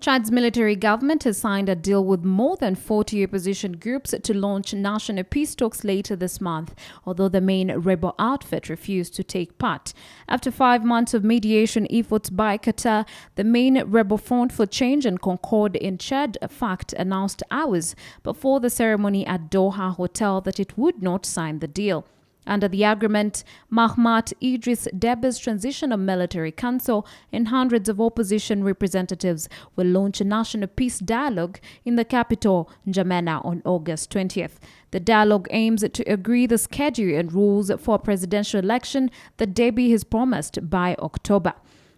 Chad's military government has signed a deal with more than 40 opposition groups to launch national peace talks later this month, although the main rebel outfit refused to take part. After 5 months of mediation efforts by Qatar, the main rebel Front for Change and Concord in Chad, FACT, announced hours before the ceremony at Doha Hotel that it would not sign the deal. Under the agreement, Mahamat Idris Debby's Transitional Military Council and hundreds of opposition representatives will launch a national peace dialogue in the capital, N'Djamena, on August 20th. The dialogue aims to agree the schedule and rules for a presidential election that Debby has promised by October.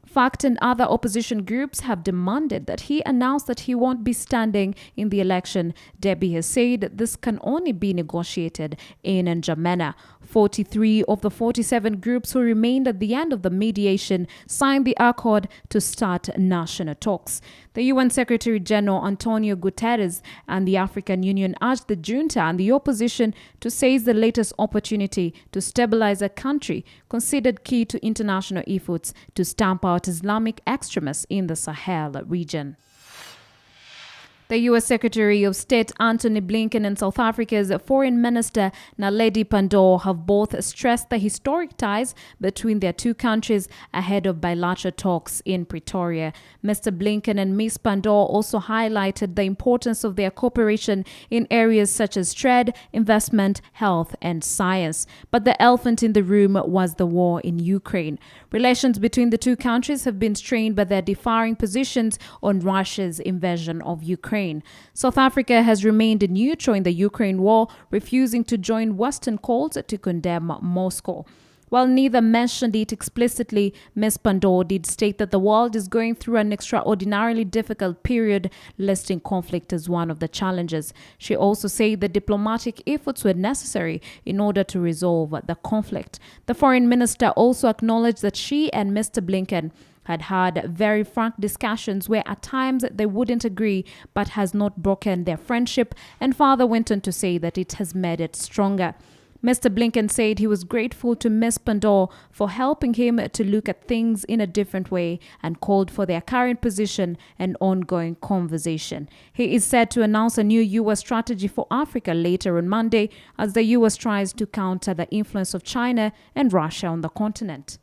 FACT and other opposition groups have demanded that he announce that he won't be standing in the election. Debby has said this can only be negotiated in N'Djamena. 43 of the 47 groups who remained at the end of the mediation signed the accord to start national talks. The UN Secretary General Antonio Guterres and the African Union urged the junta and the opposition to seize the latest opportunity to stabilize a country considered key to international efforts to stamp out Islamic extremists in the Sahel region. The U.S. Secretary of State Antony Blinken and South Africa's Foreign Minister Naledi Pandor have both stressed the historic ties between their two countries ahead of bilateral talks in Pretoria. Mr. Blinken and Ms. Pandor also highlighted the importance of their cooperation in areas such as trade, investment, health, and science. But the elephant in the room was the war in Ukraine. Relations between the two countries have been strained by their differing positions on Russia's invasion of Ukraine. South Africa has remained neutral in the Ukraine war, refusing to join Western calls to condemn Moscow. While neither mentioned it explicitly, Ms. Pandor did state that the world is going through an extraordinarily difficult period, listing conflict as one of the challenges. She also said that diplomatic efforts were necessary in order to resolve the conflict. The foreign minister also acknowledged that she and Mr. Blinken had very frank discussions where at times they wouldn't agree, but has not broken their friendship, and further went on to say that it has made it stronger. Mr. Blinken said he was grateful to Ms. Pandor for helping him to look at things in a different way and called for their current position and ongoing conversation. He is set to announce a new U.S. strategy for Africa later on Monday as the U.S. tries to counter the influence of China and Russia on the continent.